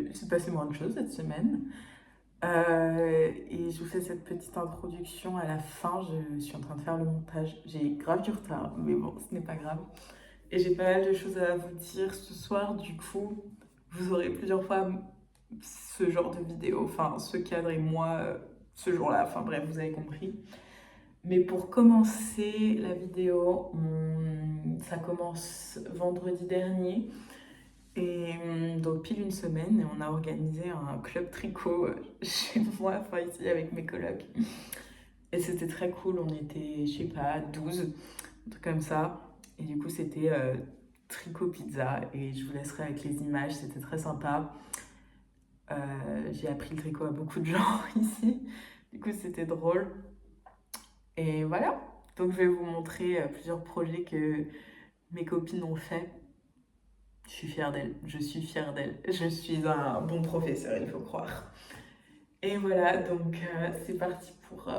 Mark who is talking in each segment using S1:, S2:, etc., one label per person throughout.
S1: il s'est passé moins de choses cette semaine. Et je vous fais cette petite introduction à la fin. Je suis en train de faire le montage. J'ai grave du retard, mais bon, ce n'est pas grave. Et j'ai pas mal de choses à vous dire ce soir. Du coup, vous aurez plusieurs fois ce genre de vidéo, enfin ce cadre et moi ce jour-là. Enfin bref, vous avez compris. Mais pour commencer la vidéo, ça commence vendredi dernier. Et donc pile une semaine, et on a organisé un club tricot chez moi, enfin ici avec mes colocs. Et c'était très cool, on était, je sais pas, 12, un truc comme ça. Et du coup c'était tricot pizza, et je vous laisserai avec les images, c'était très sympa. J'ai appris le tricot à beaucoup de gens ici, du coup c'était drôle. Et voilà, donc je vais vous montrer plusieurs projets que mes copines ont fait. Je suis fière d'elle, je suis fière d'elle. Je suis un bon professeur, il faut croire. Et voilà, donc c'est parti pour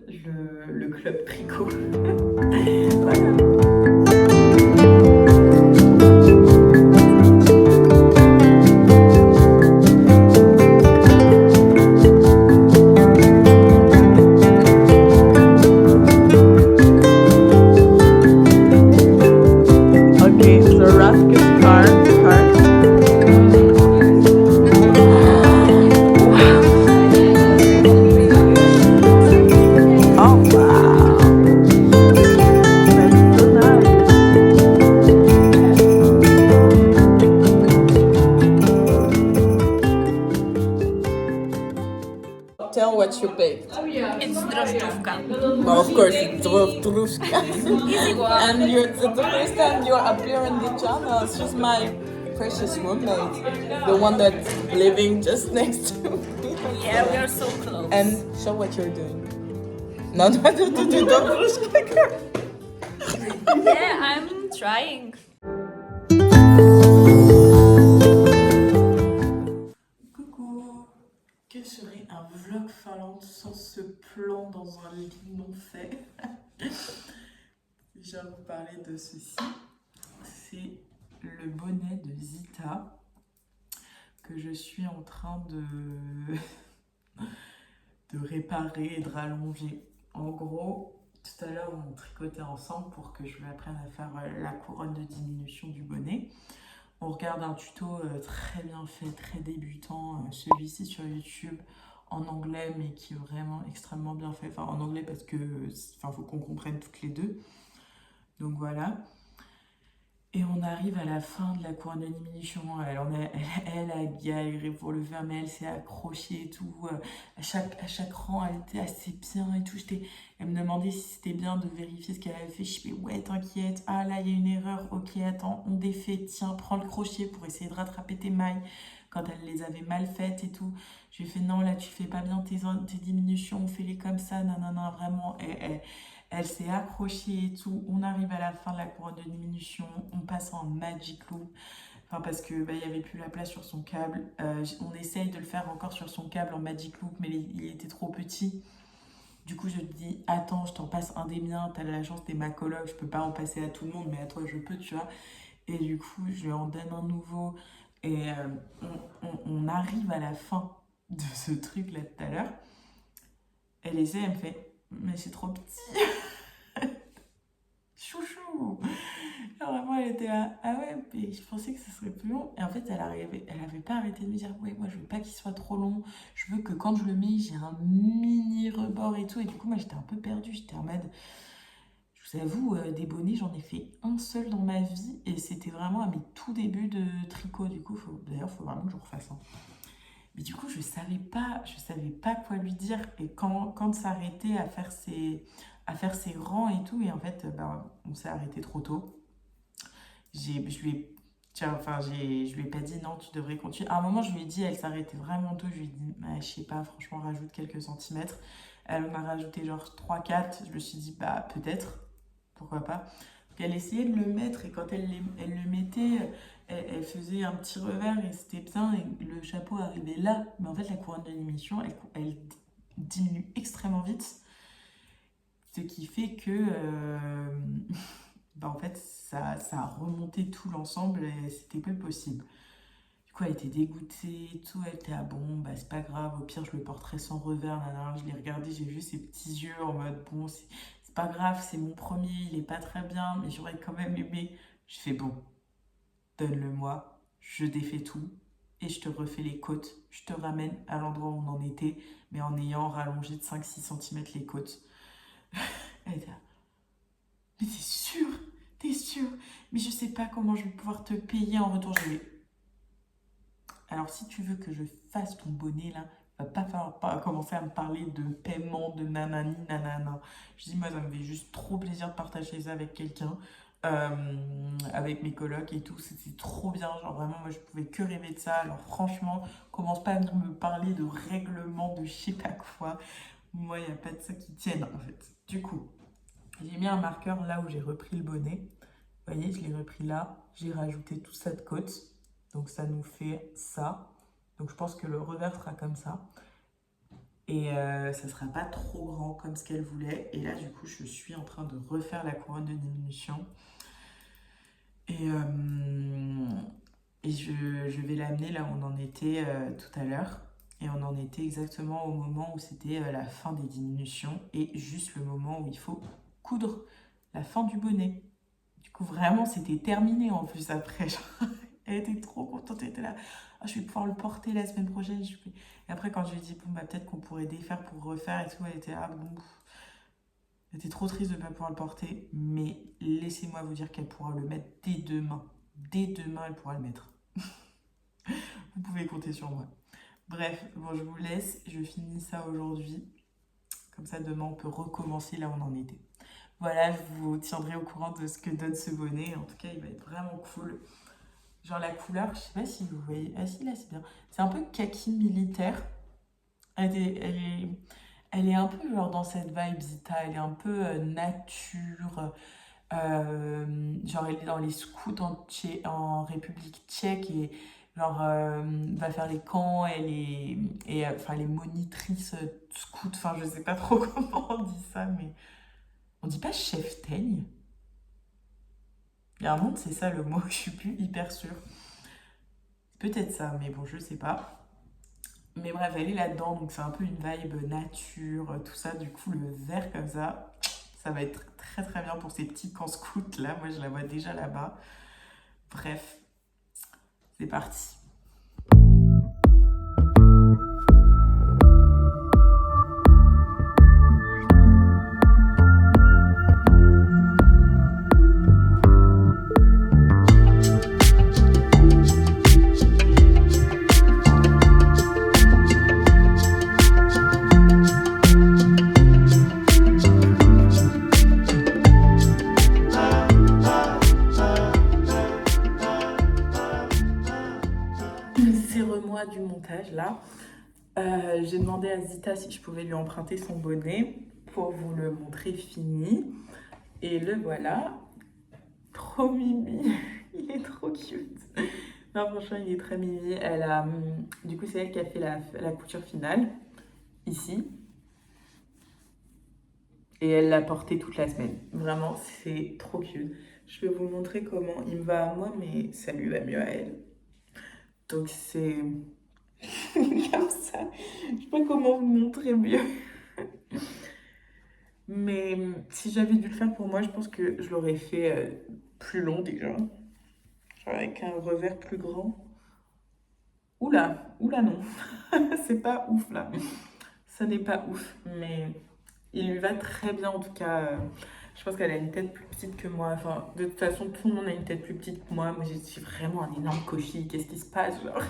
S1: le club tricot. Voilà. Okay, so Raskus car. Oh wow, that's so nice. Tell what you baked.
S2: It's drożdżówka.
S1: Well, of course, it's Drofturushka.
S2: Easy one.
S1: And it's the first time you're appearing on the channel. She's my precious roommate, the one that's living just next to me.
S2: Yeah, we are so close.
S1: And show what you're doing. No, Drofturushka.
S2: Yeah, I'm trying.
S1: Coucou. Que serait un vlog Finlande sans ce plan dans un lit non fait? Je viens vous parler de ceci. C'est le bonnet de Zita que je suis en train de réparer et de rallonger. En gros, tout à l'heure, on tricotait ensemble pour que je lui apprenne à faire la couronne de diminution du bonnet. On regarde un tuto très bien fait, très débutant, celui-ci sur YouTube, en anglais, mais qui est vraiment extrêmement bien fait. Enfin, en anglais parce que, faut qu'on comprenne toutes les deux. Donc voilà. Et on arrive à la fin de la couronne de diminution. Elle a galéré pour le faire, mais elle s'est accrochée et tout. À chaque rang, elle était assez bien et tout. Elle me demandait si c'était bien de vérifier ce qu'elle avait fait. Je fais ouais, t'inquiète. Ah là, il y a une erreur. Ok, attends, on défait. Tiens, prends le crochet pour essayer de rattraper tes mailles quand elle les avait mal faites et tout. Je lui ai fait non, là, tu fais pas bien tes diminutions. Fais-les comme ça. Non, non, non, vraiment. Elle s'est accrochée et tout. On arrive à la fin de la couronne de diminution. On passe en magic loop. Enfin, parce que il y avait plus la place sur son câble. On essaye de le faire encore sur son câble en magic loop, mais il était trop petit. Du coup, je te dis, attends, je t'en passe un des miens. T'as la chance, t'es ma coloc. Je peux pas en passer à tout le monde, mais à toi, je peux, tu vois. Et du coup, je lui en donne un nouveau. Et on arrive à la fin de ce truc-là tout à l'heure. Elle essaie, elle me fait, mais c'est trop petit. Chouchou. Alors vraiment, elle était là, ah ouais, mais je pensais que ce serait plus long. Et en fait, elle avait pas arrêté de me dire, ouais, moi je veux pas qu'il soit trop long. Je veux que quand je le mets, j'ai un mini rebord et tout. Et du coup, moi j'étais un peu perdue. J'étais en mode, je vous avoue, des bonnets, j'en ai fait un seul dans ma vie. Et c'était vraiment à mes tout débuts de tricot. Du coup, d'ailleurs, il faut vraiment que je refasse. Mais du coup, je savais pas quoi lui dire. Et quand s'arrêter à faire ses rangs et tout. Et en fait, on s'est arrêté trop tôt. Je lui ai, je lui ai pas dit non, tu devrais continuer. À un moment, je lui ai dit, elle s'arrêtait vraiment tôt. Je lui ai dit, je sais pas, franchement, rajoute quelques centimètres. Elle m'a rajouté genre 3-4. Je me suis dit, peut-être, pourquoi pas. Donc, elle essayait de le mettre et quand elle le mettait, elle faisait un petit revers et c'était bien. Et le chapeau arrivait là. Mais en fait, la couronne de diminution, elle diminue extrêmement vite. Ce qui fait que en fait, ça a remonté tout l'ensemble et c'était peu possible. Du coup, elle était dégoûtée et tout. Elle était, ah bon, bah c'est pas grave, au pire, je le porterai sans revers. Nanana. Je l'ai regardé, j'ai vu ses petits yeux en mode, bon, c'est pas grave, c'est mon premier, il est pas très bien, mais j'aurais quand même aimé. Je fais, bon, donne-le-moi, je défais tout et je te refais les côtes. Je te ramène à l'endroit où on en était, mais en ayant rallongé de 5-6 cm les côtes. Elle était là, mais t'es sûr? T'es sûr? Mais je sais pas comment je vais pouvoir te payer en retour. Je vais, alors, si tu veux que je fasse ton bonnet, là, va pas falloir commencer à me parler de paiement, de nanani, nanana. Je dis, moi, ça me fait juste trop plaisir de partager ça avec quelqu'un, avec mes colocs et tout. C'était trop bien. Genre, vraiment, moi, je pouvais que rêver de ça. Alors, franchement, commence pas à venir me parler de règlement, de je sais pas quoi. Moi, il n'y a pas de ça qui tienne, en fait. Du coup, j'ai mis un marqueur là où j'ai repris le bonnet. Vous voyez, je l'ai repris là. J'ai rajouté tout ça de côte. Donc ça nous fait ça. Donc je pense que le revers sera comme ça. Et ça sera pas trop grand comme ce qu'elle voulait. Et là, du coup, je suis en train de refaire la couronne de diminution. Et, je vais l'amener là où on en était tout à l'heure. Et on en était exactement au moment où c'était la fin des diminutions et juste le moment où il faut coudre la fin du bonnet. Du coup, vraiment, c'était terminé en plus après. Genre, elle était trop contente, elle était là. Ah, je vais pouvoir le porter la semaine prochaine. Et après, quand je lui ai dit, bon, bah, peut-être qu'on pourrait défaire pour refaire et tout, elle était, ah bon. Elle était trop triste de ne pas pouvoir le porter, mais laissez-moi vous dire qu'elle pourra le mettre dès demain. Dès demain, elle pourra le mettre. Vous pouvez compter sur moi. Bref, bon, je vous laisse. Je finis ça aujourd'hui. Comme ça, demain, on peut recommencer là où on en était. Voilà, je vous tiendrai au courant de ce que donne ce bonnet. En tout cas, il va être vraiment cool. Genre la couleur, je sais pas si vous voyez. Ah si, là, c'est bien. C'est un peu kaki militaire. Elle est un peu genre dans cette vibe Zita. Elle est un peu nature. Genre, elle est dans les scouts en République tchèque et genre va faire les camps. Enfin, les monitrices scouts. Enfin, je sais pas trop comment on dit ça, mais on dit pas chef-teigne. Il y a un monde, c'est ça le mot, je suis plus hyper sûre. Peut-être ça, mais bon, je sais pas. Mais bref, elle est là-dedans, donc c'est un peu une vibe nature, tout ça. Du coup, le vert comme ça va être très très bien pour ces petits camps scouts là. Moi, je la vois déjà là-bas. Bref, c'est parti. C'est moi du montage là. J'ai demandé à Zita si je pouvais lui emprunter son bonnet pour vous le montrer fini. Et le voilà. Trop mimi. Il est trop cute. Non, franchement, il est très mimi. Du coup, c'est elle qui a fait la couture finale, ici. Et elle l'a porté toute la semaine. Vraiment, c'est trop cute. Je vais vous montrer comment il me va à moi, mais ça lui va mieux à elle. Donc, c'est comme ça. Je sais pas comment vous montrer mieux. Mais si j'avais dû le faire pour moi, je pense que je l'aurais fait plus long déjà. Genre avec un revers plus grand. Oula non. C'est pas ouf là. Ça n'est pas ouf. Mais il lui va très bien en tout cas. Je pense qu'elle a une tête plus petite que moi. Enfin, de toute façon, tout le monde a une tête plus petite que moi. Moi, je suis vraiment un énorme cochille. Qu'est-ce qui se passe? Genre,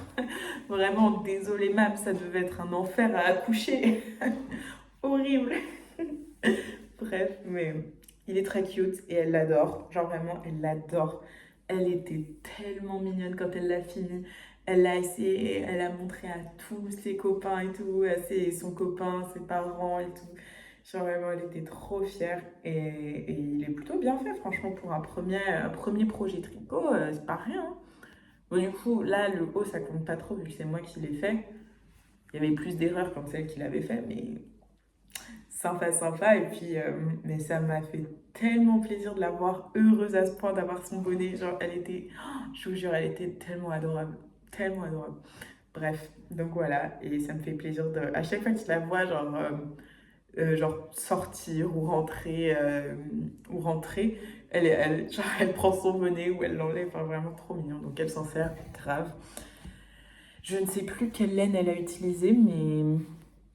S1: vraiment, désolée, mam, ça devait être un enfer à accoucher. Horrible. Bref, mais il est très cute et elle l'adore. Genre vraiment, elle l'adore. Elle était tellement mignonne quand elle l'a fini. Elle l'a essayé, elle a montré à tous ses copains et tout, son copain, ses parents et tout. Genre vraiment, elle était trop fière et il est plutôt bien fait, franchement, pour un premier projet tricot, c'est pas rien, hein. Bon, du coup, là, le haut, ça compte pas trop vu que c'est moi qui l'ai fait. Il y avait plus d'erreurs comme celle qu'il avait fait, mais sympa, sympa. Et puis, mais ça m'a fait tellement plaisir de la voir heureuse à ce point d'avoir son bonnet. Genre, je vous jure, elle était tellement adorable. Tellement adorable. Bref, donc voilà, et ça me fait plaisir de... À chaque fois que je la vois, genre sortir ou rentrer, genre, elle prend son bonnet ou elle l'enlève, enfin, vraiment trop mignon, donc elle s'en sert grave. Je ne sais plus quelle laine elle a utilisée, mais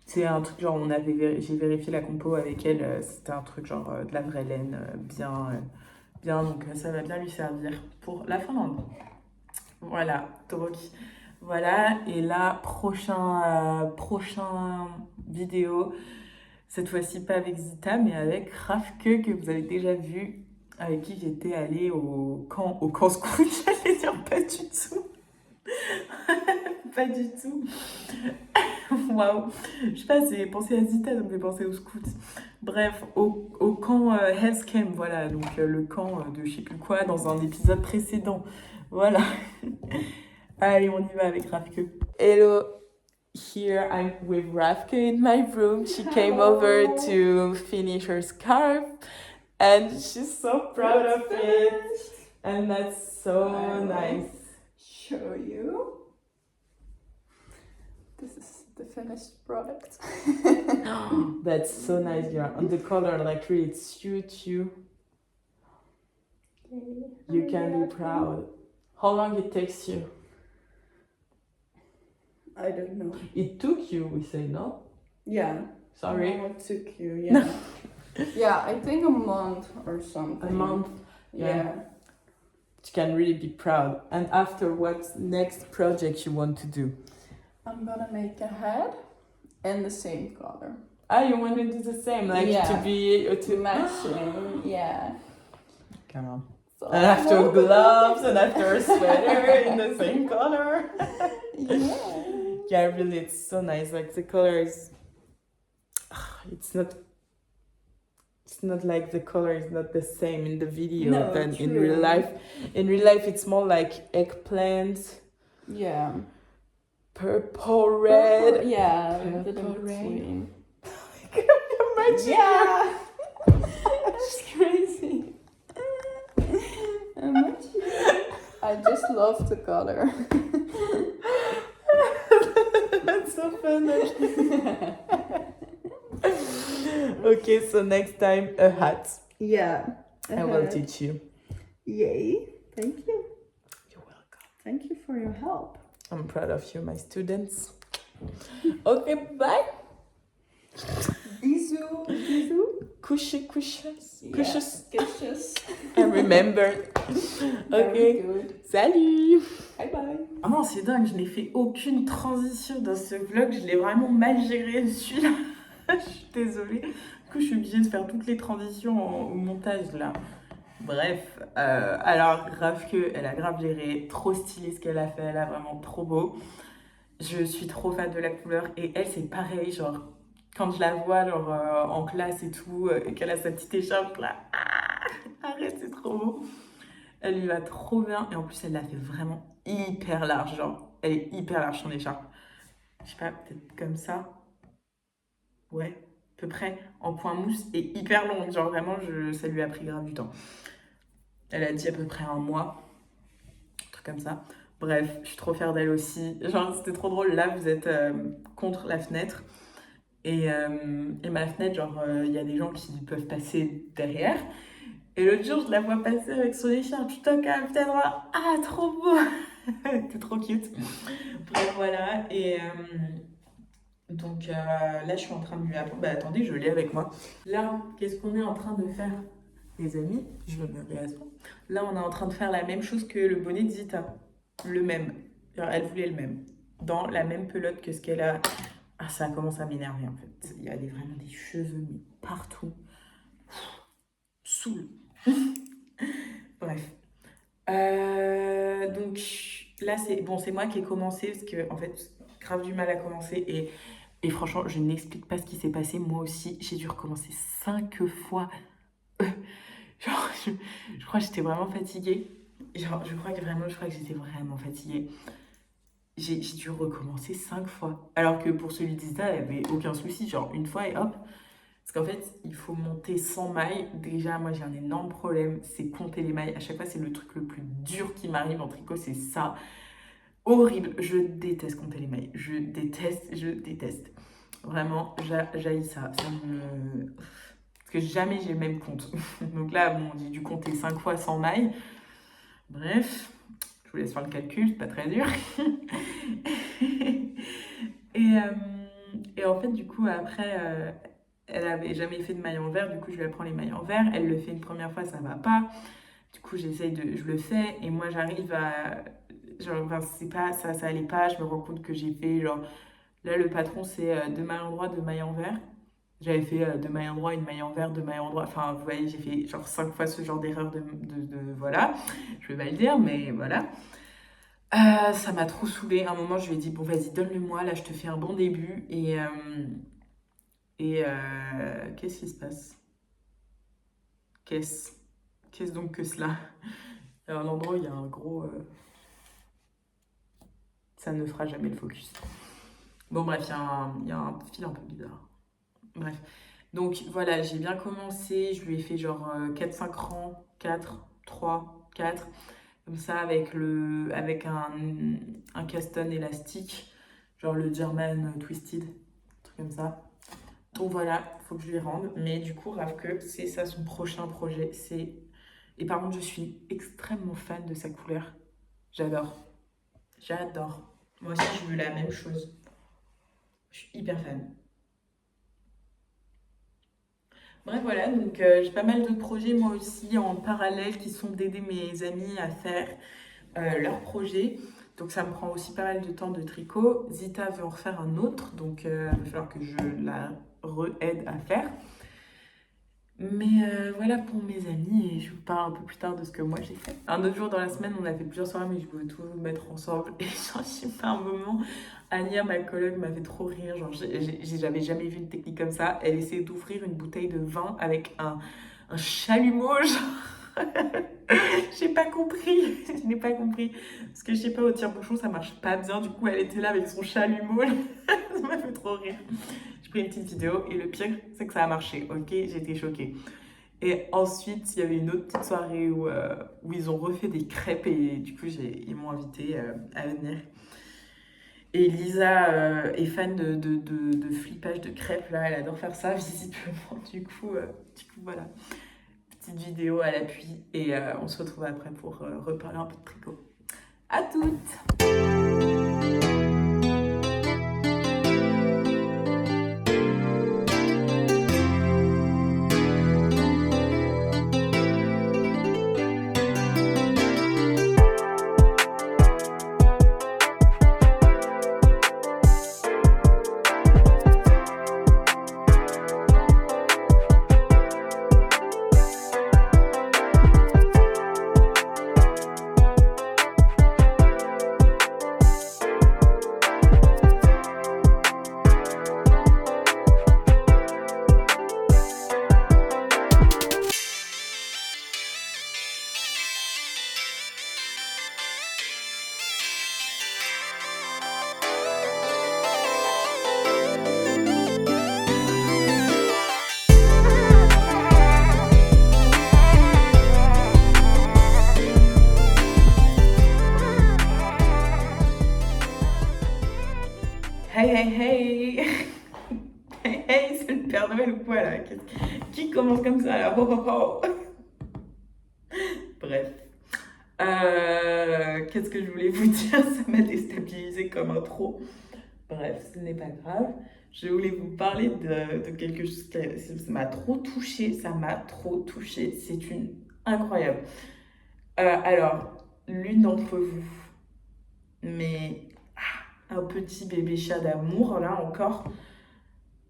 S1: c'est un truc genre, j'ai vérifié la compo avec elle, c'était un truc genre de la vraie laine, bien, donc ça va bien lui servir pour la Finlande. Voilà, donc voilà, et là, prochain vidéo, cette fois-ci pas avec Zita, mais avec Rafke, que vous avez déjà vu, avec qui j'étais allée au camp scout, j'allais dire pas du tout. Pas du tout. Waouh. Je sais pas, c'est penser à Zita, ça me fait penser au scout. Bref, au camp Hell's Camp, voilà, donc le camp de je sais plus quoi, dans un épisode précédent. Voilà. Allez, on y va avec Rafke. Hello, here I'm with Rafke in my room. She came over to finish her scarf and she's so proud of it. And that's so nice.
S3: Show you. This is the finished product.
S1: That's so nice, yeah. And the color, like, really, it suits you. You can be proud. How long it takes you?
S3: I don't know.
S1: It took you, we say, no?
S3: Yeah.
S1: Sorry.
S3: Oh, it took you, yeah. Yeah, I think a month or something.
S1: A month.
S3: Yeah.
S1: You can really be proud. And after, what's next project you want to do?
S3: I'm gonna make a head in the same color.
S1: Ah, you want to do the same, like
S3: Yeah.
S1: to be to
S3: Matching, yeah.
S1: Come on.
S3: So
S1: And after gloves and after a sweater in the same color.
S3: Yeah.
S1: Yeah, really, it's so nice. Like the color is, it's not like the color is not the same in the video
S3: No,
S1: than in
S3: true.
S1: real life. In real life, it's more like eggplant,
S3: Yeah.
S1: purple, red.
S3: Yeah,
S1: Purple
S3: the in between.
S1: Can you imagine?
S3: Yeah. That's crazy. I just love the color.
S1: That's so fun. Okay, so next time a hat.
S3: Yeah.
S1: I will teach you.
S3: Yay. Thank you.
S1: You're welcome.
S3: Thank you for your help.
S1: I'm proud of you, my students. Okay, bye.
S3: Bisous. Bisous.
S1: Couches.
S3: Kisses.
S1: I remember.
S3: Very
S1: Ok.
S3: good.
S1: Salut.
S3: Bye bye.
S1: Ah non, c'est dingue, je n'ai fait aucune transition dans ce vlog. Je l'ai vraiment mal géré, celui-là. Je suis désolée. Du coup, je suis obligée de faire toutes les transitions au montage, là. Bref, alors, Rafke, elle a grave géré. Trop stylé ce qu'elle a fait. Elle a vraiment trop beau. Je suis trop fan de la couleur. Et elle, c'est pareil, genre... Quand je la vois genre en classe et tout, et qu'elle a sa petite écharpe là, arrête, c'est trop beau. Elle lui va trop bien et en plus elle l'a fait vraiment hyper large, genre elle est hyper large son écharpe. Je sais pas, peut-être comme ça. Ouais, à peu près en point mousse et hyper longue, genre vraiment ça lui a pris grave du temps. Elle a dit à peu près un mois, un truc comme ça. Bref, je suis trop fière d'elle aussi. Genre c'était trop drôle, là vous êtes contre la fenêtre. Et ma fenêtre, genre, il y a des gens qui peuvent passer derrière. Et l'autre jour, je la vois passer avec son écharpe. Je toque à la fenêtre. Ah, trop beau. T'es trop cute. Bref, voilà. Et donc là, je suis en train de lui apprendre. Bah, attendez, je l'ai avec moi. Là, qu'est-ce qu'on est en train de faire, les amis? Je me mets à ce moment. Là, on est en train de faire la même chose que le bonnet de Zita. Le même. Alors, elle voulait le même. Dans la même pelote que ce qu'elle a... Ah, ça commence à m'énerver en fait. Il y a vraiment des cheveux mais partout. Saoul. Bref. Donc là, c'est moi qui ai commencé parce que en fait, grave du mal à commencer et franchement, je n'explique pas ce qui s'est passé. Moi aussi, j'ai dû recommencer 5 fois. Genre, je crois que j'étais vraiment fatiguée. Genre, je crois que j'étais vraiment fatiguée. J'ai dû recommencer 5 fois. Alors que pour celui d'Isa, il n'y avait aucun souci. Genre, une fois et hop. Parce qu'en fait, il faut monter 100 mailles. Déjà, moi, j'ai un énorme problème. C'est compter les mailles. À chaque fois, c'est le truc le plus dur qui m'arrive en tricot. C'est ça. horrible. Je déteste compter les mails. Je déteste. Vraiment, j'haïs ça. Parce que jamais j'ai le même compte. Donc là, bon, j'ai dû compter 5 fois 100 mailles. Bref, je vous laisse faire le calcul, c'est pas très dur. Et en fait, du coup, après, elle avait jamais fait de maille en vert. Du coup, je lui apprends les mailles en vert. Elle le fait une première fois, ça va pas. Du coup, je le fais. Et moi, j'arrive à... Genre, enfin, c'est pas, ça allait pas. Je me rends compte que j'ai fait, genre... Là, le patron, c'est 2 mailles en droit, 2 mailles en vert. J'avais fait 2 mailles en droit, une maille en vert, 2 mailles en droit. Enfin, vous voyez, j'ai fait genre 5 fois ce genre d'erreur voilà. Je vais pas le dire, mais voilà. Ça m'a trop saoulée. À un moment, je lui ai dit, bon, vas-y, donne-le-moi. Là, je te fais un bon début. Qu'est-ce qui se passe? Qu'est-ce donc que cela? Il y a un endroit où il y a un gros... Ça ne fera jamais le focus. Bon, bref, il y a un fil un peu bizarre. Bref. Donc voilà, j'ai bien commencé, je lui ai fait genre 4-5 rangs, 4, 3, 4, comme ça avec un caston élastique, genre le German Twisted, un truc comme ça. Donc voilà, faut que je lui rende, mais du coup Ravke, c'est ça son prochain projet, Et par contre je suis extrêmement fan de sa couleur, j'adore. Moi aussi je veux la même chose, je suis hyper fan. Bref, voilà, donc j'ai pas mal d'autres projets moi aussi en parallèle qui sont d'aider mes amis à faire leurs projets. Donc ça me prend aussi pas mal de temps de tricot. Zita veut en refaire un autre, donc il va falloir que je la re-aide à faire. Mais voilà pour mes amis et je vous parle un peu plus tard de ce que moi j'ai fait. Un autre jour dans la semaine, on a fait plusieurs soirées, mais je voulais tout mettre ensemble. Et genre, je sais pas, un moment, Ania, ma collègue, m'a fait trop rire. Genre, j'avais jamais vu une technique comme ça. Elle essayait d'ouvrir une bouteille de vin avec un chalumeau. Genre... J'ai pas compris. Je n'ai pas compris. Parce que je sais pas, au tire-bouchon, ça marche pas bien. Du coup, elle était là avec son chalumeau. Ça m'a fait trop rire. J'ai pris une petite vidéo et le pire, c'est que ça a marché. Ok, j'étais choquée. Et ensuite, il y avait une autre petite soirée où ils ont refait des crêpes et du coup, ils m'ont invité à venir. Et Lisa est fan de flippage de crêpes, là, elle adore faire ça, visiblement. Du coup, voilà. Petite vidéo à l'appui et on se retrouve après pour reparler un peu de tricot. À toutes! Hey! Hey, c'est le Père Noël ou quoi là? Qui commence comme ça là? Oh, oh, oh. Bref. Qu'est-ce que je voulais vous dire? Ça m'a déstabilisé comme intro. Bref, ce n'est pas grave. Je voulais vous parler de quelque chose ça m'a trop touchée. C'est incroyable. Alors, l'une d'entre vous, mais un petit bébé chat d'amour, là encore.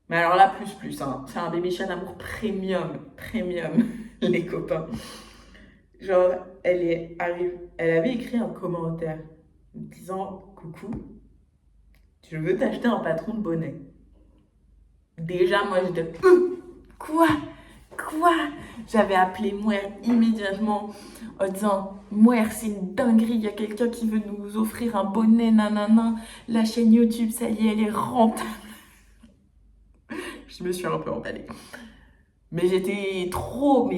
S1: Mais alors là, plus, hein. C'est un bébé chat d'amour premium, les copains. Genre, elle avait écrit un commentaire me disant « Coucou, je veux t'acheter un patron de bonnet. » Déjà, moi, j'étais « Quoi? J'avais appelé Mouer immédiatement en disant « Mouer, c'est une dinguerie, il y a quelqu'un qui veut nous offrir un bonnet, nanana. La chaîne YouTube, ça y est, elle est rentable. » Je me suis un peu emballée. Mais j'étais trop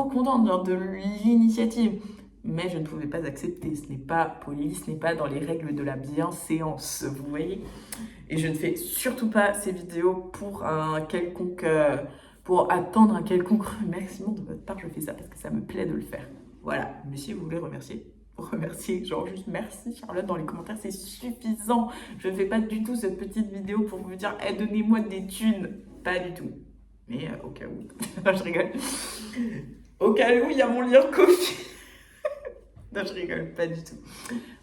S1: contente genre, de l'initiative. mais je ne pouvais pas accepter. Ce n'est pas poli, ce n'est pas dans les règles de la bienséance, vous voyez. Et je ne fais surtout pas ces vidéos pour un quelconque, pour attendre un quelconque remerciement de votre part. Je fais ça parce que ça me plaît de le faire. Voilà, mais si vous voulez remercier, vous remerciez, genre juste merci Charlotte dans les commentaires, c'est suffisant. Je ne fais pas du tout cette petite vidéo pour vous dire hey, donnez-moi des thunes, pas du tout. Mais au cas où, non, je rigole. Au cas où, il y a mon lien Ko-fi. Non, je rigole, pas du tout.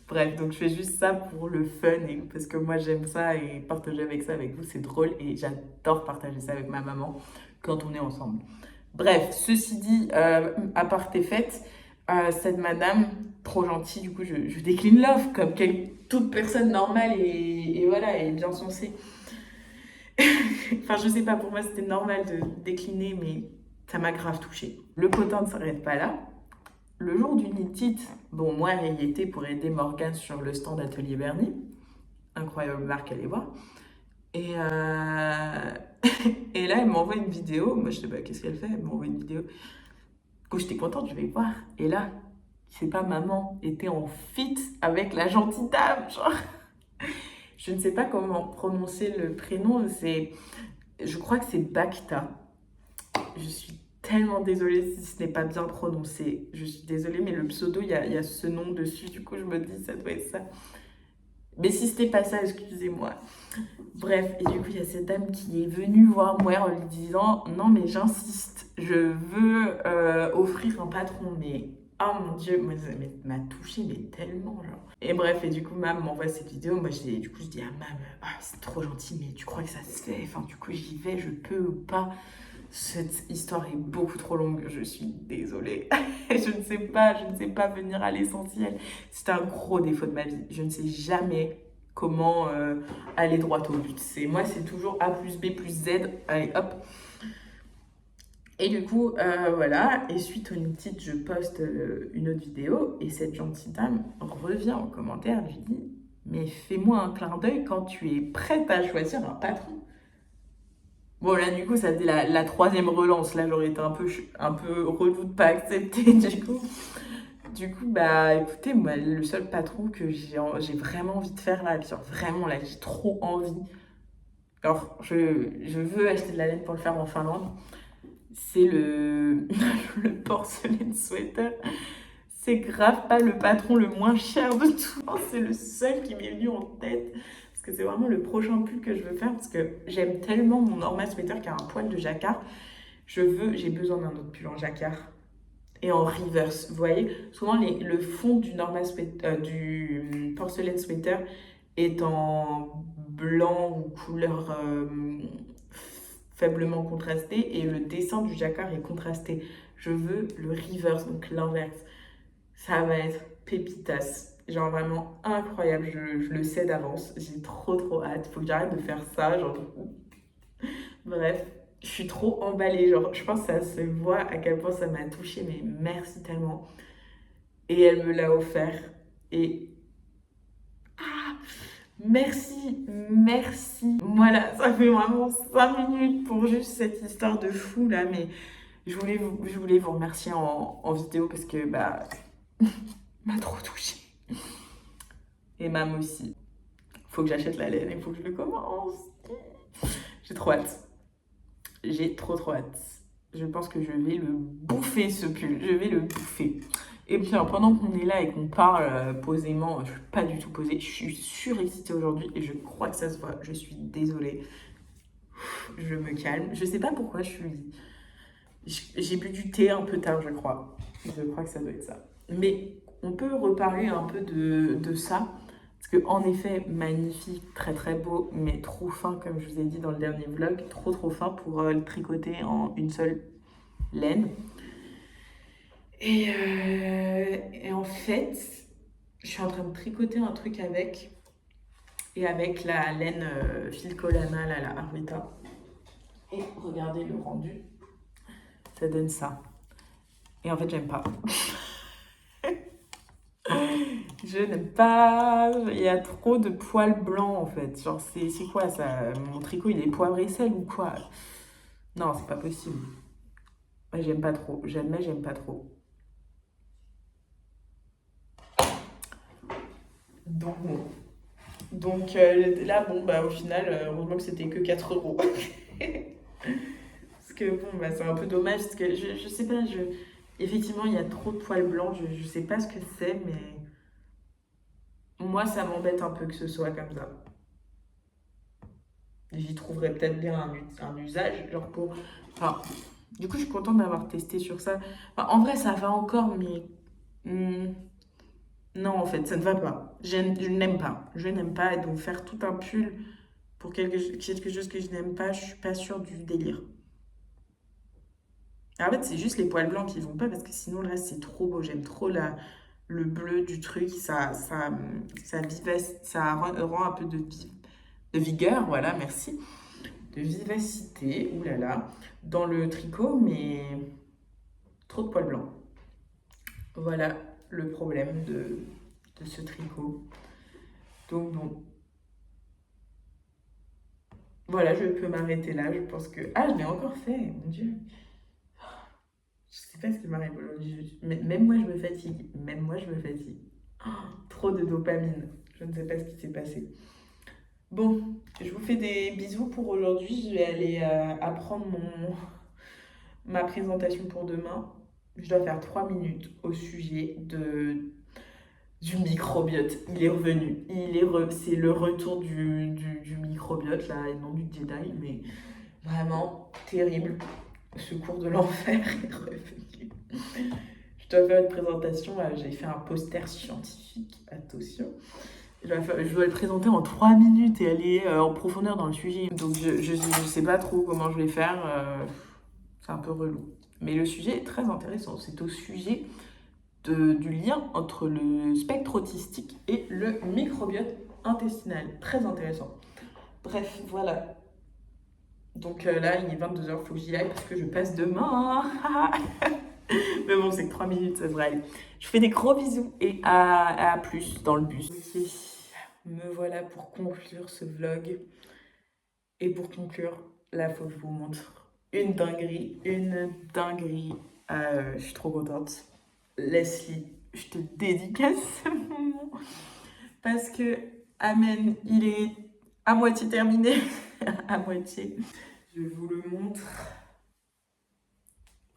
S1: Bref, donc je fais juste ça pour le fun et parce que moi j'aime ça et partager avec ça avec vous, c'est drôle et j'adore partager ça avec ma maman quand on est ensemble. Bref, ceci dit, à part tes fêtes, cette madame, trop gentille, du coup je décline l'offre comme toute personne normale et voilà, et bien sensée. Enfin, je sais pas, pour moi c'était normal de décliner, mais ça m'a grave touchée. Le potin ne s'arrête pas là. Le jour du Knit It, bon, moi, elle y était pour aider Morgane sur le stand Atelier Bernie. Incroyable marque, allez voir. Et, et là, elle m'envoie une vidéo. Moi, je sais pas qu'est-ce qu'elle fait. Elle m'envoie une vidéo. Quand j'étais contente, je vais voir. Et là, c'est pas maman, était en fit avec la gentille dame. Genre, je ne sais pas comment prononcer le prénom. Je crois que c'est Bacta. Je suis tellement désolée si ce n'est pas bien prononcé. Je suis désolée, mais le pseudo, il y a ce nom dessus. Du coup, je me dis, ça doit être ça. Mais si c'était pas ça, excusez-moi. Bref, et du coup, il y a cette dame qui est venue voir moi en lui disant « Non, mais j'insiste, je veux offrir un patron. » Mais, oh mon Dieu, moi, ça m'a touchée, mais tellement, genre. Et bref, et du coup, Mam m'envoie cette vidéo. Moi, je dis à Mam « C'est trop gentil, mais tu crois que ça se fait? Enfin, du coup, j'y vais, je peux ou pas ?» Cette histoire est beaucoup trop longue, je suis désolée. Je ne sais pas venir à l'essentiel. C'est un gros défaut de ma vie. Je ne sais jamais comment aller droit au but. Moi, c'est toujours A plus B plus Z. Allez, hop. Et du coup, voilà. Et suite au Knit It, je poste une autre vidéo. Et cette gentille dame revient en commentaire. Je lui dis, mais fais-moi un clin d'œil quand tu es prête à choisir un patron. Bon, là, du coup, ça faisait la troisième relance. Là, j'aurais été un peu relou de pas accepter, Du coup, bah, écoutez, moi, le seul patron que j'ai vraiment envie de faire, là, genre, vraiment, là, j'ai trop envie. Alors, je veux acheter de la laine pour le faire en Finlande. C'est le porcelain sweater. C'est grave pas le patron le moins cher de tout. C'est le seul qui m'est venu en tête. Parce que c'est vraiment le prochain pull que je veux faire. Parce que j'aime tellement mon Norma sweater qui a un poil de jacquard. J'ai besoin d'un autre pull en jacquard. Et en reverse. Vous voyez, souvent le fond du Norma sweater, du porcelain sweater est en blanc ou couleur faiblement contrastée. Et le dessin du jacquard est contrasté. Je veux le reverse, donc l'inverse. Ça va être pépitas. Genre vraiment incroyable, je le sais d'avance. J'ai trop hâte. Faut que j'arrête de faire ça. Genre... Bref, je suis trop emballée. Genre, je pense que ça se voit à quel point ça m'a touchée. Mais merci tellement. Et elle me l'a offert. Et... Ah, merci. Voilà, ça fait vraiment 5 minutes pour juste cette histoire de fou là. Mais je voulais vous remercier en vidéo parce que... bah m'a trop touchée. Et Mam aussi. Faut que j'achète la laine, il faut que je le commence. J'ai trop hâte. J'ai trop hâte. Je pense que je vais le bouffer ce pull. Je vais le bouffer. Et puis pendant qu'on est là et qu'on parle posément, je suis pas du tout posée. Je suis surexcitée aujourd'hui et je crois que ça se voit. Je suis désolée. Je me calme. Je sais pas pourquoi j'ai bu du thé un peu tard, je crois. Je crois que ça doit être ça. Mais on peut reparler un peu de ça. Parce que en effet, magnifique, très beau, mais trop fin, comme je vous ai dit dans le dernier vlog. Trop fin pour le tricoter en une seule laine. Et en fait, je suis en train de tricoter un truc avec. Et avec la laine Filcolana, là, la Arvita. Et regardez le rendu. Ça donne ça. Et en fait, j'aime pas. Je n'aime pas. Il y a trop de poils blancs en fait. Genre, c'est quoi ça? Mon tricot, il est poivre et sel ou quoi? Non, c'est pas possible. Ouais, j'aime pas trop. J'admets, j'aime pas trop. Donc bon. Donc là, bon, bah au final, heureusement que c'était que 4 euros. Parce que bon, bah c'est un peu dommage, parce que je sais pas, effectivement, il y a trop de poils blancs, je sais pas ce que c'est, mais moi, ça m'embête un peu que ce soit comme ça. J'y trouverais peut-être bien un usage, genre pour... Enfin, du coup, je suis contente d'avoir testé sur ça. Enfin, en vrai, ça va encore, mais... non, en fait, ça ne va pas. Je n'aime pas. Je n'aime pas, et donc faire tout un pull pour quelque chose que je n'aime pas, je suis pas sûre du délire. En fait, c'est juste les poils blancs qui vont pas, parce que sinon, le reste, c'est trop beau. J'aime trop le bleu du truc, ça rend un peu de vigueur, voilà, merci. De vivacité, oulala, dans le tricot, mais trop de poils blancs. Voilà le problème de ce tricot. Donc bon, voilà, je peux m'arrêter là. Je pense que... Ah, je l'ai encore fait, mon Dieu. Je sais pas ce qui m'arrive aujourd'hui. Même moi, je me fatigue. Même moi, je me fatigue. Oh, trop de dopamine. Je ne sais pas ce qui s'est passé. Bon, je vous fais des bisous pour aujourd'hui. Je vais aller apprendre ma présentation pour demain. Je dois faire 3 minutes au sujet du microbiote. Il est revenu. C'est le retour du microbiote, là, et non du Jedi, mais vraiment terrible. Ce cours de l'enfer est revenu. Je dois faire une présentation. J'ai fait un poster scientifique. Attention. Je dois le présenter en 3 minutes et aller en profondeur dans le sujet. Donc je sais pas trop comment je vais faire. C'est un peu relou. Mais le sujet est très intéressant. C'est au sujet du lien entre le spectre autistique et le microbiote intestinal. Très intéressant. Bref, voilà. Donc là, il est 22h, il faut que j'y aille parce que je passe demain. Mais bon, c'est que 3 minutes, ça devrait aller. Je vous fais des gros bisous et à plus dans le bus. Ok, me voilà pour conclure ce vlog. Et pour conclure, là, faut que je vous montre une dinguerie. Une dinguerie. Je suis trop contente. Leslie, je te dédicace ce moment. Parce que, amen, il est à moitié terminé. À moitié. Je vous le montre.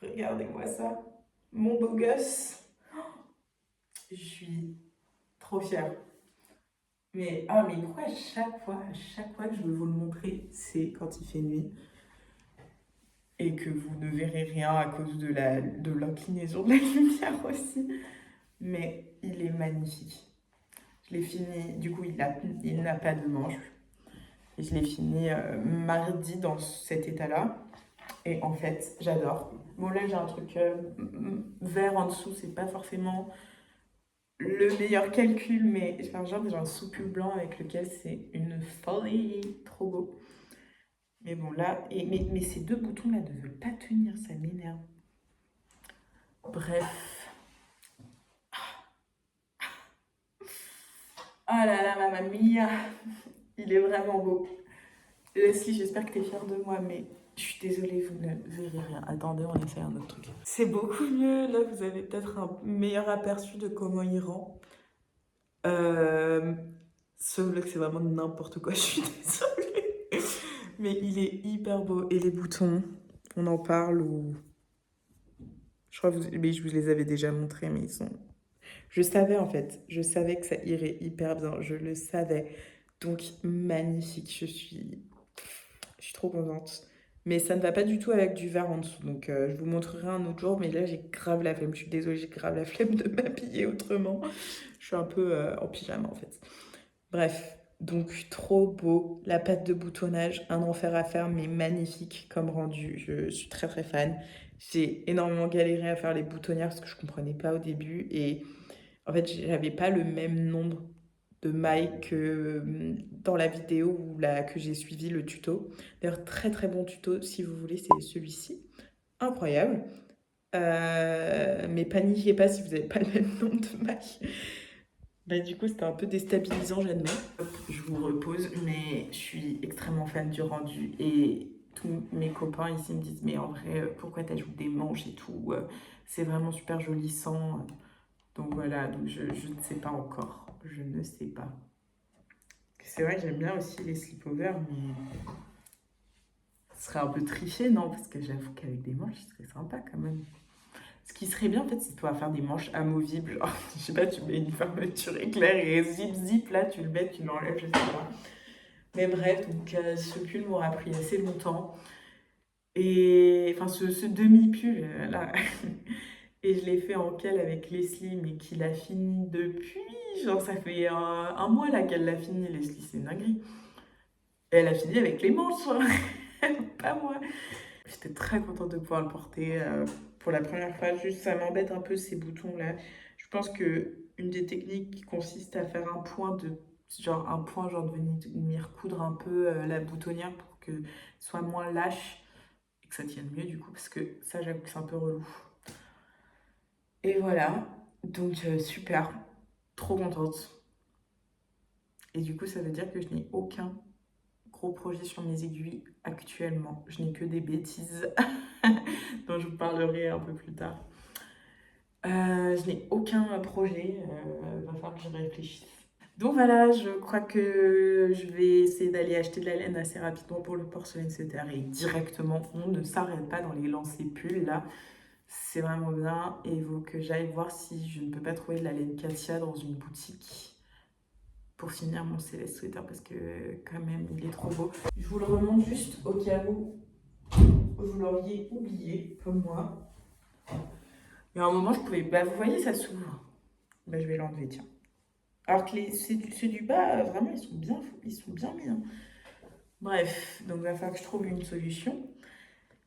S1: Regardez-moi ça. Mon beau gosse. Je suis trop fière. Mais pourquoi à chaque fois que je veux vous le montrer, c'est quand il fait nuit et que vous ne verrez rien à cause de l'inclinaison de la lumière aussi. Mais il est magnifique. Je l'ai fini, du coup il n'a pas de manche. Et je l'ai fini mardi dans cet état-là. Et en fait, j'adore. Bon là j'ai un truc vert en dessous, c'est pas forcément le meilleur calcul, mais j'ai un sous-pull blanc avec lequel c'est une folie, trop beau. Mais bon là, mais ces deux boutons là ne veulent pas tenir, ça m'énerve. Bref. Oh là là, mamma mia, il est vraiment beau. Leslie, j'espère que tu es fière de moi, mais je suis désolée, vous ne verrez rien. Attendez, on essaie un autre truc. C'est beaucoup mieux, là vous avez peut-être un meilleur aperçu de comment il rend. Ce vlog c'est vraiment n'importe quoi, je suis désolée. Mais il est hyper beau. Et les boutons, on en parle ou... Je crois que je vous les avais déjà montrés, mais ils sont... Je savais en fait, je savais que ça irait hyper bien, je le savais. Donc magnifique, je suis trop contente. Mais ça ne va pas du tout avec du vert en dessous, donc je vous montrerai un autre jour. Mais là j'ai grave la flemme, je suis désolée, j'ai grave la flemme de m'habiller autrement. Je suis un peu en pyjama en fait. Bref, donc trop beau, la patte de boutonnage, un enfer à faire, mais magnifique comme rendu. Je suis très très fan. J'ai énormément galéré à faire les boutonnières parce que je comprenais pas au début et en fait j'avais pas le même nombre de mailles que dans la vidéo que j'ai suivi le tuto. D'ailleurs très très bon tuto si vous voulez, c'est celui-ci. Incroyable. Mais paniquez pas si vous n'avez pas le même nombre de mailles. Bah, du coup, c'était un peu déstabilisant, j'admets. Je vous repose, mais je suis extrêmement fan du rendu. Et tous mes copains ici me disent, mais en vrai, pourquoi t'ajoutes des manches et tout? C'est vraiment super joli sans. Donc voilà, donc je ne sais pas encore. Je ne sais pas. C'est vrai que j'aime bien aussi les slipovers, mais ce serait un peu triché, non? Parce que j'avoue qu'avec des manches, ce serait sympa quand même. Ce qui serait bien, en fait, c'est de pouvoir faire des manches amovibles. Genre, je sais pas, tu mets une fermeture éclair et zip, là, tu le mets, tu l'enlèves, je sais pas. Mais bref, donc ce pull m'aura pris assez longtemps. Et enfin, ce demi-pull, là. Et je l'ai fait en quelle avec Leslie, mais qui l'a fini depuis. Genre, ça fait un mois là qu'elle l'a fini, Leslie, c'est une dinguerie. Et elle a fini avec les manches, hein. Pas moi. J'étais très contente de pouvoir le porter pour la première fois. Juste, ça m'embête un peu ces boutons-là. Je pense que une des techniques qui consiste à faire un point genre de venir coudre un peu la boutonnière pour que ce soit moins lâche et que ça tienne mieux du coup, parce que ça, j'avoue que c'est un peu relou. Et voilà, donc super, trop contente. Et du coup, ça veut dire que je n'ai aucun gros projet sur mes aiguilles actuellement. Je n'ai que des bêtises dont je vous parlerai un peu plus tard. Je n'ai aucun projet, va falloir que je réfléchisse. Donc voilà, je crois que je vais essayer d'aller acheter de la laine assez rapidement pour le porcelain Sutter et directement, on ne s'arrête pas dans les lancers pulls là. C'est vraiment bien et il faut que j'aille voir si je ne peux pas trouver de la laine Katia dans une boutique pour finir mon Céleste Sweater parce que quand même il est trop beau. Je vous le remonte juste au cas où vous l'auriez oublié comme moi. Il y a un moment je pouvais... Bah vous voyez ça s'ouvre. Bah je vais l'enlever tiens. Alors que ceux du bas vraiment ils sont bien mis. Hein. Bref, donc il va falloir que je trouve une solution.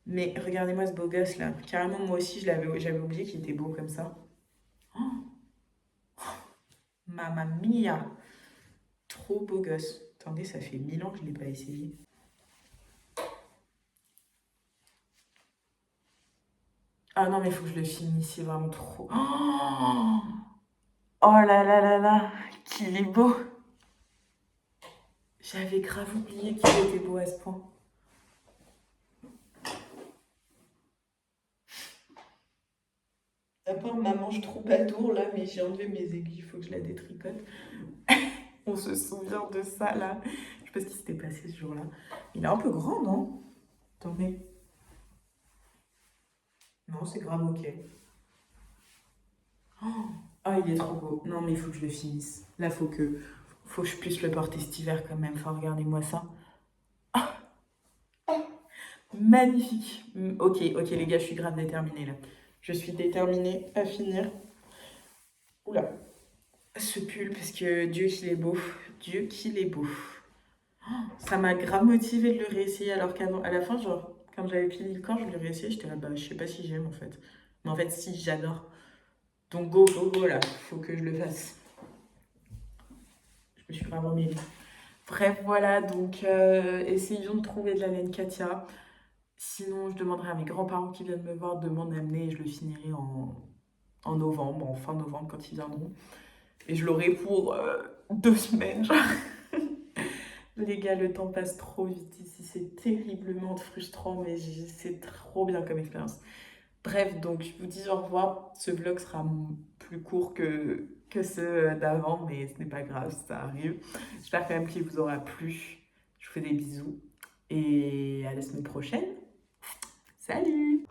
S1: Mais regardez-moi ce beau gosse là. Carrément moi aussi j'avais oublié qu'il était beau comme ça. Oh, mamma mia! Trop beau gosse. Attendez, ça fait 1000 ans que je ne l'ai pas essayé. Ah non, mais il faut que je le finisse, c'est vraiment trop... Oh, oh là là là là, qu'il est beau! J'avais grave oublié qu'il était beau à ce point. À part ma manche troubadour là, mais j'ai enlevé mes aiguilles, il faut que je la détricote. On se souvient de ça là. Je sais pas ce qui s'était passé ce jour-là. Il est un peu grand, non? Attendez. Non, c'est grave ok. Oh, il est trop beau. Non, mais il faut que je le finisse. Là, faut que je puisse le porter cet hiver quand même. Enfin, regardez-moi ça. Magnifique. Ok, les gars, je suis grave déterminée là. Je suis déterminée à finir. Oula. Ce pull, parce que Dieu qu'il est beau. Dieu qu'il est beau. Ça m'a grave motivée de le réessayer alors qu'avant, à la fin, genre, quand j'avais plié le corps, je le réessayé, j'étais là, bah, je sais pas si j'aime en fait. Mais en fait, si, j'adore. Donc, go là. Faut que je le fasse. Je me suis vraiment mêlée. Bref, voilà, donc essayons de trouver de la laine Katia. Sinon, je demanderai à mes grands-parents qui viennent me voir de m'en amener et je le finirai en novembre, en fin novembre quand ils viendront. Et je l'aurai pour 2 semaines. Genre. Les gars, le temps passe trop vite ici, c'est terriblement frustrant, mais c'est trop bien comme expérience. Bref, donc je vous dis au revoir. Ce vlog sera plus court que ceux d'avant, mais ce n'est pas grave, ça arrive. J'espère quand même qu'il vous aura plu. Je vous fais des bisous et à la semaine prochaine. Salut!